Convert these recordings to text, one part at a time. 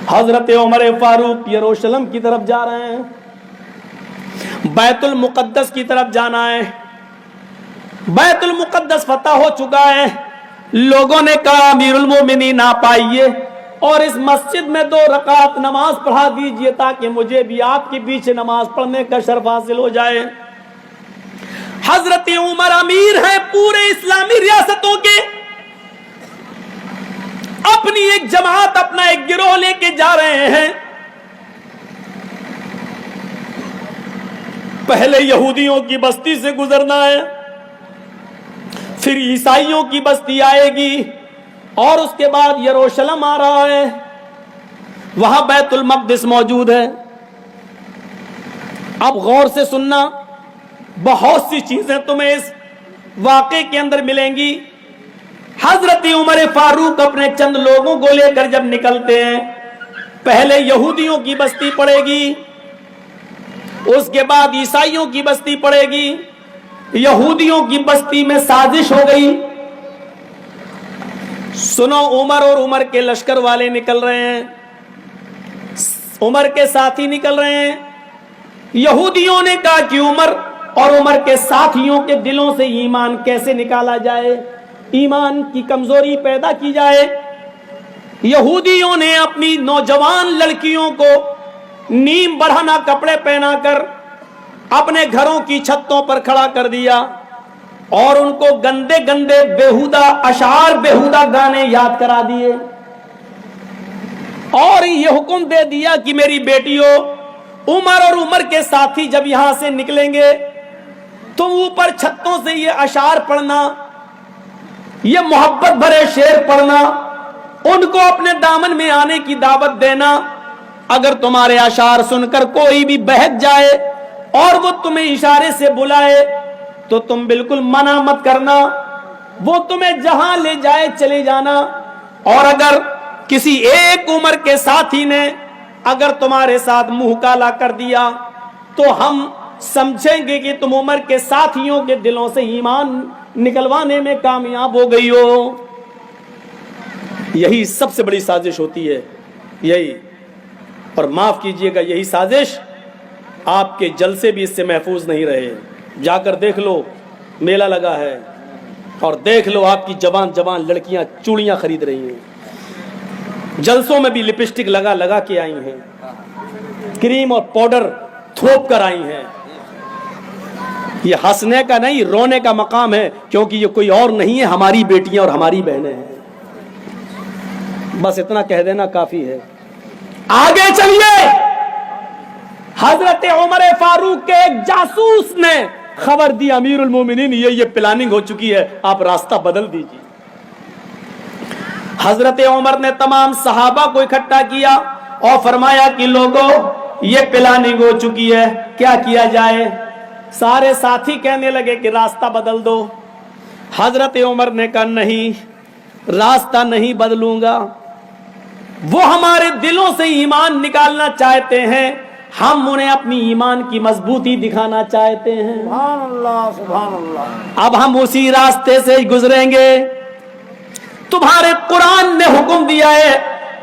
حضرت عمر فاروق یروشلم کی طرف جا رہے ہیں، بیت المقدس کی طرف جانا ہے۔ بیت المقدس فتح ہو چکا ہے۔ لوگوں نے کہا امیر المومنین آپ آئیے اور اس مسجد میں 2 رکعت نماز پڑھا دیجئے تاکہ مجھے بھی آپ کے پیچھے نماز پڑھنے کا شرف حاصل ہو جائے۔ حضرت عمر امیر ہیں پورے اسلامی ریاستوں کے، اپنی ایک جماعت، اپنا ایک گروہ لے کے جا رہے ہیں۔ پہلے یہودیوں کی بستی سے گزرنا ہے، پھر عیسائیوں کی بستی آئے گی، اور اس کے بعد یروشلم آ رہا ہے، وہاں بیت المقدس موجود ہے۔ اب غور سے سننا، بہت سی چیزیں تمہیں اس واقعے کے اندر ملیں گی۔ حضرت عمر فاروق اپنے چند لوگوں کو لے کر جب نکلتے ہیں، پہلے یہودیوں کی بستی پڑے گی، اس کے بعد عیسائیوں کی بستی پڑے گی۔ یہودیوں کی بستی میں سازش ہو گئی۔ سنو، عمر اور عمر کے لشکر والے نکل رہے ہیں، عمر کے ساتھی نکل رہے ہیں۔ یہودیوں نے کہا کہ عمر اور عمر کے ساتھیوں کے دلوں سے ایمان کیسے نکالا جائے، ایمان کی کمزوری پیدا کی جائے۔ یہودیوں نے اپنی نوجوان لڑکیوں کو نیم بڑھانا کپڑے پہنا کر اپنے گھروں کی چھتوں پر کھڑا کر دیا اور ان کو گندے گندے بےہودہ اشعار، بےہودہ گانے یاد کرا دیے، اور یہ حکم دے دیا کہ میری بیٹیوں، عمر اور عمر کے ساتھی جب یہاں سے نکلیں گے تم اوپر چھتوں سے یہ اشعار پڑھنا، یہ محبت بھرے شعر پڑھنا، ان کو اپنے دامن میں آنے کی دعوت دینا۔ اگر تمہارے اشعار سن کر کوئی بھی بہک جائے اور وہ تمہیں اشارے سے بلائے تو تم بالکل منع مت کرنا، وہ تمہیں جہاں لے جائے چلے جانا۔ اور اگر کسی ایک عمر کے ساتھی نے اگر تمہارے ساتھ منہ کالا کر دیا تو ہم سمجھیں گے کہ تم عمر کے ساتھیوں کے دلوں سے ایمان نکلوانے میں کامیاب ہو گئی ہو۔ یہی سب سے بڑی سازش ہوتی ہے، یہی، اور معاف کیجئے گا یہی سازش آپ کے جلسے بھی اس سے محفوظ نہیں رہے۔ جا کر دیکھ لو، میلہ لگا ہے، اور دیکھ لو آپ کی جوان جوان لڑکیاں چوڑیاں خرید رہی ہیں، جلسوں میں بھی لپسٹک لگا لگا کے آئی ہیں، کریم اور پاؤڈر تھوپ کر آئی ہیں۔ یہ ہنسنے کا نہیں، رونے کا مقام ہے، کیونکہ یہ کوئی اور نہیں ہے، ہماری بیٹیاں اور ہماری بہنیں ہیں۔ بس اتنا کہہ دینا کافی ہے۔ آگے چلیے، حضرت عمر فاروق کے ایک جاسوس نے خبر دی امیر المومنین یہ پلاننگ ہو چکی ہے، آپ راستہ بدل دیجیے۔ حضرت عمر نے تمام صحابہ کو اکٹھا کیا اور فرمایا کہ لوگوں، یہ پلاننگ ہو چکی ہے، کیا کیا جائے؟ سارے ساتھی کہنے لگے کہ راستہ بدل دو۔ حضرت عمر نے کہا نہیں، راستہ نہیں بدلوں گا، وہ ہمارے دلوں سے ایمان نکالنا چاہتے ہیں، ہم انہیں اپنی ایمان کی مضبوطی دکھانا چاہتے ہیں۔ سبحان اللہ، سبحان اللہ۔ اب ہم اسی راستے سے گزریں گے۔ تمہارے قرآن نے حکم دیا ہے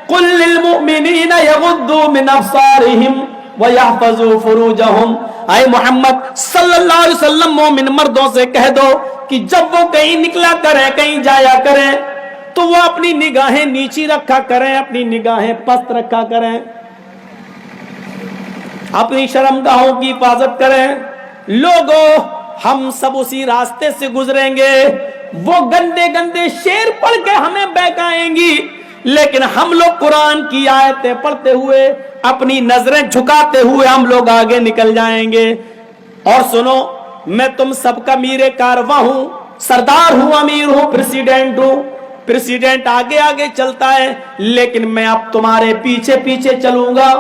قل للمؤمنین یغضوا من ابصارہم ویحفظوا فروجہم، اے محمد صلی اللہ علیہ وسلم مومن مردوں سے کہہ دو کہ جب وہ کہیں نکلا کریں، کہیں جایا کریں تو وہ اپنی نگاہیں نیچی رکھا کریں، اپنی نگاہیں پست رکھا کریں، اپنی شرمگاہوں کی حفاظت کریں۔ لوگوں، ہم سب اسی راستے سے گزریں گے، وہ گندے گندے شعر پڑھ کے ہمیں بہکائیں گی، لیکن ہم لوگ قرآن کی آیتیں پڑھتے ہوئے، اپنی نظریں جھکاتے ہوئے ہم لوگ آگے نکل جائیں گے۔ اور سنو، میں تم سب کا میر کارواں ہوں، سردار ہوں، امیر ہوں، پریسیڈنٹ ہوں۔ پریسیڈنٹ آگے آگے چلتا ہے، لیکن میں اب تمہارے پیچھے پیچھے چلوں گا،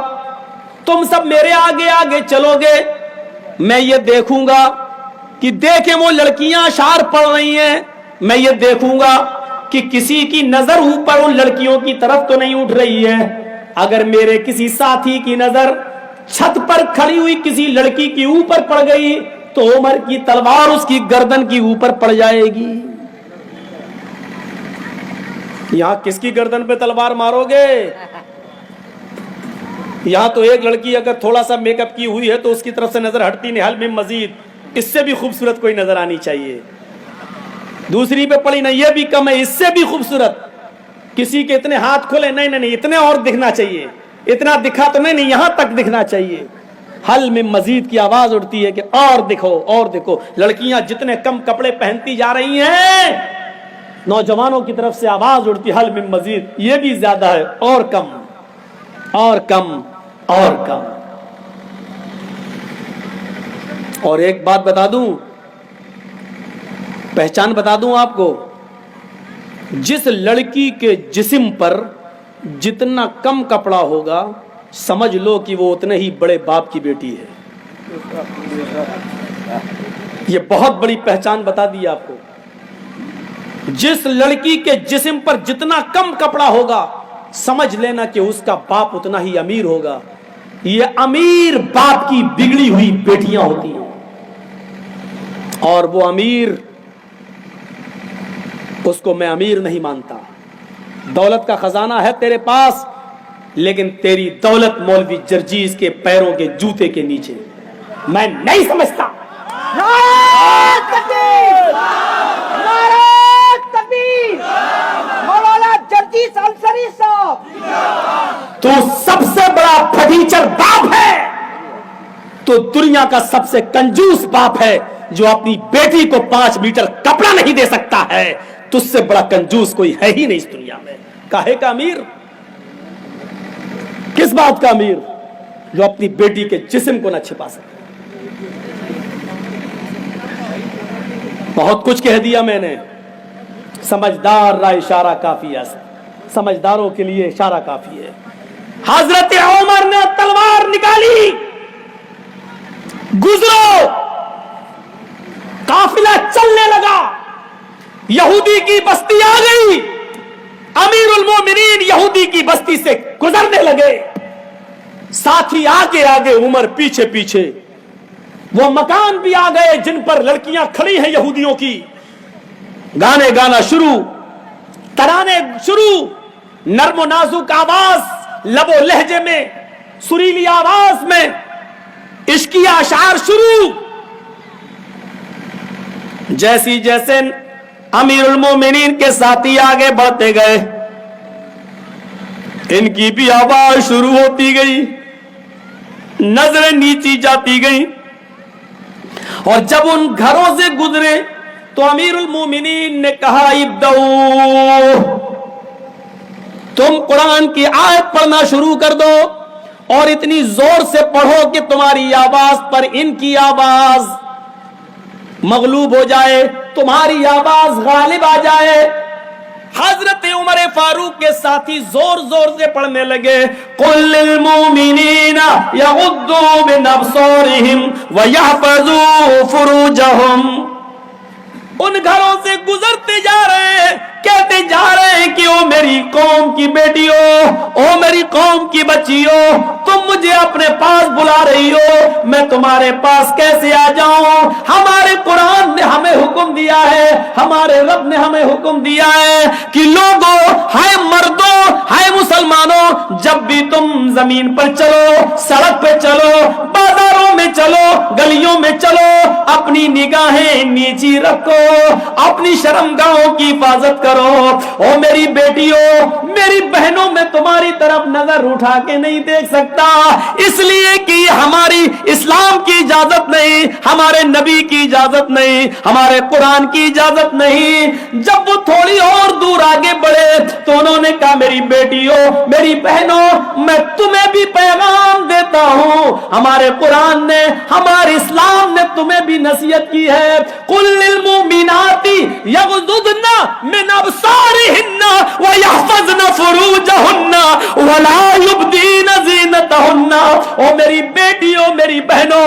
تم سب میرے آگے آگے چلو گے۔ میں یہ دیکھوں گا کہ دیکھیں وہ لڑکیاں اشعار پڑھ رہی ہیں، میں یہ دیکھوں گا کہ کسی کی نظر اوپر ان لڑکیوں کی طرف تو نہیں اٹھ رہی ہے۔ اگر میرے کسی ساتھی کی نظر چھت پر کھڑی ہوئی کسی لڑکی کی اوپر پڑ گئی تو عمر کی تلوار اس کی گردن کی اوپر پڑ جائے گی۔ یہاں کس کی گردن پہ تلوار مارو گے؟ یہاں تو ایک لڑکی اگر تھوڑا سا میک اپ کی ہوئی ہے تو اس کی طرف سے نظر ہٹتی نہیں، حل میں مزید، اس سے بھی خوبصورت کوئی نظر آنی چاہیے. دوسری پہ پڑی نہیں، یہ بھی کم ہے، اس سے بھی خوبصورت. کسی کے اتنے ہاتھ کھولے، نہیں نہیں نہیں، اتنے اور دکھنا چاہیے، اتنا دکھا تو نہیں، یہاں تک دکھنا چاہیے. حل میں مزید کی آواز اٹھتی ہے کہ اور دیکھو اور دیکھو. لڑکیاں جتنے کم کپڑے پہنتی جا رہی ہیں، نوجوانوں کی طرف سے آواز اٹھتی ہے حل میں مزید، یہ بھی زیادہ ہے، اور کم اور کم اور کم. اور ایک بات بتا دوں، پہچان بتا دوں آپ کو، جس لڑکی کے جسم پر جتنا کم کپڑا ہوگا سمجھ لو کہ وہ اتنے ہی بڑے باپ کی بیٹی ہے. یہ بہت بڑی پہچان بتا دی آپ کو. جس لڑکی کے جسم پر جتنا کم کپڑا ہوگا سمجھ لینا کہ اس کا باپ اتنا ہی امیر ہوگا. یہ امیر باپ کی بگڑی ہوئی بیٹیاں ہوتی ہیں، اور وہ امیر، اس کو میں امیر نہیں مانتا. دولت کا خزانہ ہے تیرے پاس، لیکن تیری دولت مولوی جرجیز کے پیروں کے جوتے کے نیچے. میں نہیں سمجھتا. مولانا جرجیز انصاری صاحب، تو سب سے بڑا پھٹیچر باپ ہے، تو دنیا کا سب سے کنجوس باپ ہے جو اپنی بیٹی کو 5 میٹر کپڑا نہیں دے سکتا ہے. تجھ سے بڑا کنجوس کوئی ہے ہی نہیں اس دنیا میں. کاہے کا امیر؟ کس بات کا امیر؟ جو اپنی بیٹی کے جسم کو نہ چھپا سکے. بہت کچھ کہہ دیا میں نے. سمجھدار را اشارہ کافی ہے، سمجھداروں کے لیے اشارہ کافی ہے. حضرت عمر نے تلوار نکالی، گزرو، قافلہ چلنے لگا، یہودی کی بستی آ گئی، امیر المومنین یہودی کی بستی سے گزرنے لگے، ساتھی آگے آگے، عمر پیچھے پیچھے. وہ مکان بھی آ گئے جن پر لڑکیاں کھڑی ہیں یہودیوں کی. گانے گانا شروع، ترانے شروع، نرم و نازک آواز، لب و لہجے میں، سریلی آواز میں عشقی اشعار شروع. جیسی جیسے امیر المومنین کے ساتھی آگے بڑھتے گئے، ان کی بھی آواز شروع ہوتی گئی، نظریں نیچی جاتی گئیں. اور جب ان گھروں سے گزرے تو امیر المومنین نے کہا ابدؤ، تم قرآن کی آیت پڑھنا شروع کر دو، اور اتنی زور سے پڑھو کہ تمہاری آواز پر ان کی آواز مغلوب ہو جائے، تمہاری آواز غالب آ جائے. حضرت عمر فاروق کے ساتھی زور زور سے پڑھنے لگے، قل للمؤمنین یغضوا من ابصارہم ویحفظوا فروجہم. ان گھروں سے گزرتے جا رہے ہیں، کہتے جا رہے ہیں کہ او میری قوم کی بیٹیوں، او میری قوم کی بچیوں، تم مجھے اپنے پاس بلا رہی ہو، میں تمہارے پاس کیسے آ جاؤں؟ ہمارے قرآن نے ہمیں حکم دیا ہے، ہمارے رب نے ہمیں حکم دیا ہے کہ لوگوں، ہائے مردوں، ہائے مسلمانوں، جب بھی تم زمین پر چلو، سڑک پہ چلو، بازاروں میں چلو، گلیوں میں چلو، اپنی نگاہیں نیچی رکھو، اپنی شرمگاہوں کی حفاظت کرو. او میری بیٹیوں، میری بہنوں، میں تمہاری طرف نظر اٹھا کے نہیں دیکھ سکتا، اس لیے کہ ہماری اسلام کی اجازت نہیں، ہمارے نبی کی اجازت نہیں، ہمارے قرآن کی اجازت نہیں. جب وہ تھوڑی اور دور آگے بڑھے تو انہوں نے کہا میری بیٹیوں، میری بہنوں، میں تمہیں بھی پیغام دیتا ہوں، ہمارے قرآن نے، ہمارے اسلام نے تمہیں بھی نصیحت کی ہے. قل للمؤمنات یغضضن من ابصارهن ويحفظن فروجهن ولا يبدين زينتهن. او میری بیٹیوں، میری بہنوں،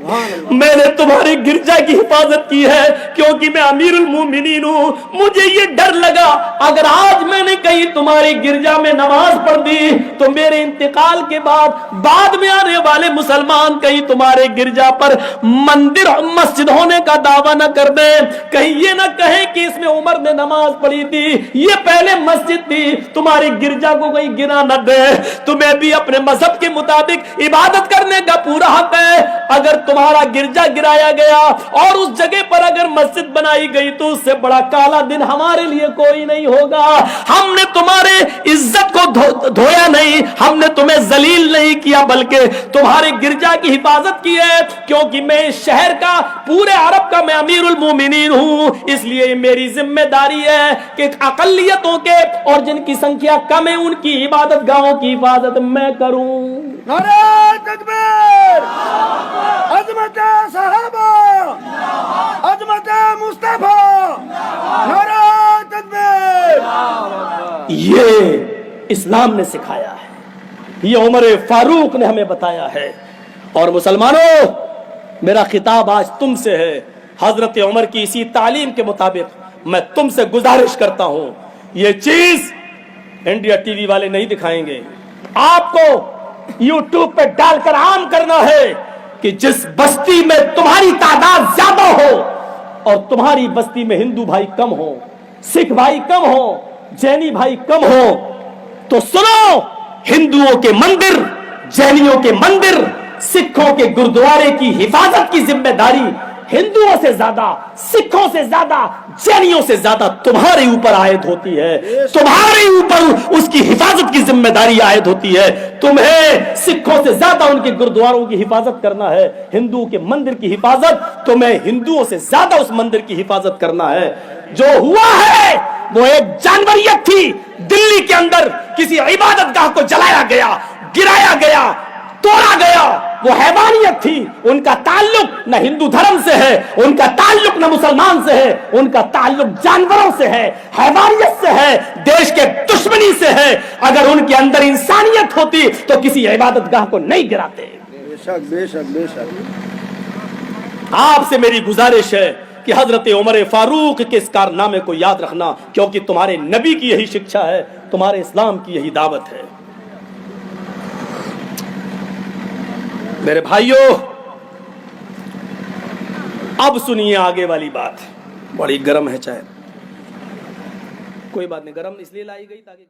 میں نے تمہاری گرجا کی حفاظت کی ہے کیونکہ میں امیر المومنین ہوں. مجھے یہ ڈر لگا اگر آج میں نے کہیں تمہاری گرجا میں نماز پڑھ دی تو میرے انتقال کے بعد میں آنے والے مسلمان کہیں تمہارے گرجا پر مندر مسجد ہونے کا دعویٰ نہ کر دیں, کہیں یہ نہ کہیں کہ اس میں عمر نے نماز پڑھی تھی, یہ پہلے مسجد تھی, تمہاری گرجا کو کوئی گرا نہ دے. تمہیں بھی اپنے مذہب کے مطابق عبادت کرنے کا پورا حق ہے. اگر تمہارا گرجا گرایا گیا اور اس جگہ پر اگر مسجد بنائی گئی تو اس سے بڑا کالا دن ہمارے لیے کوئی نہیں ہوگا. ہم نے تمہارے عزت کو دھویا نہیں, ہم نے تمہیں ذلیل نہیں کیا بلکہ تمہارے گرجا کی حفاظت کی ہے کیونکہ میں اس شہر کا پورے عرب کا میں امیر المومنین ہوں. اس لیے میری ذمہ داری ہے کہ اقلیتوں کے اور جن کی سنکھیا کم ہے ان کی عبادت گاہوں کی حفاظت میں کروں. نعرہ تکبیر, عظمت صحابہ, عظمت مصطفیٰ, نعرہ تکبیر. یہ اسلام نے سکھایا ہے, یہ عمر فاروق نے ہمیں بتایا ہے. اور مسلمانوں, میرا خطاب آج تم سے ہے. حضرت عمر کی اسی تعلیم کے مطابق میں تم سے گزارش کرتا ہوں, یہ چیز انڈیا ٹی وی والے نہیں دکھائیں گے, آپ کو یوٹیوب پہ ڈال کر عام کرنا ہے کہ جس بستی میں تمہاری تعداد زیادہ ہو اور تمہاری بستی میں ہندو بھائی کم ہو, سکھ بھائی کم ہو, جینی بھائی کم ہو, تو سنو, ہندوؤں کے مندر, جینیوں کے مندر, سکھوں کے گردوارے کی حفاظت کی ذمہ داری ہندوؤں سے زیادہ, سکھوں سے زیادہ, جینیوں سے زیادہ تمہارے اوپر عائد ہوتی ہے. تمہارے اوپر اس کی حفاظت کی ذمہ داری عائد ہوتی ہے. تمہیں سکھوں سے زیادہ ان کے گردواروں کی حفاظت کرنا ہے, ہندو کے مندر کی حفاظت تمہیں ہندوؤں سے زیادہ اس مندر کی حفاظت کرنا ہے. جو ہوا ہے وہ ایک جانوریت تھی. دلی کے اندر کسی عبادت گاہ کو جلایا گیا, گرایا گیا, توڑا گیا, وہ حیوانیت تھی. ان کا تعلق نہ ہندو دھرم سے ہے, ان کا تعلق نہ مسلمان سے ہے, ان کا تعلق جانوروں سے ہے, حیوانیت سے ہے, دیش کے دشمنی سے ہے. اگر ان کے اندر انسانیت ہوتی تو کسی عبادت گاہ کو نہیں گراتے. بے شک بے شک بے شک. آپ سے میری گزارش ہے کہ حضرت عمر فاروق کے اس کارنامے کو یاد رکھنا کیونکہ تمہارے نبی کی یہی شکشا ہے, تمہارے اسلام کی یہی دعوت ہے. میرے بھائیوں, اب سنیے آگے والی بات. بڑی گرم ہے چائے, کوئی بات نہیں, گرم اس لیے لائی گئی تاکہ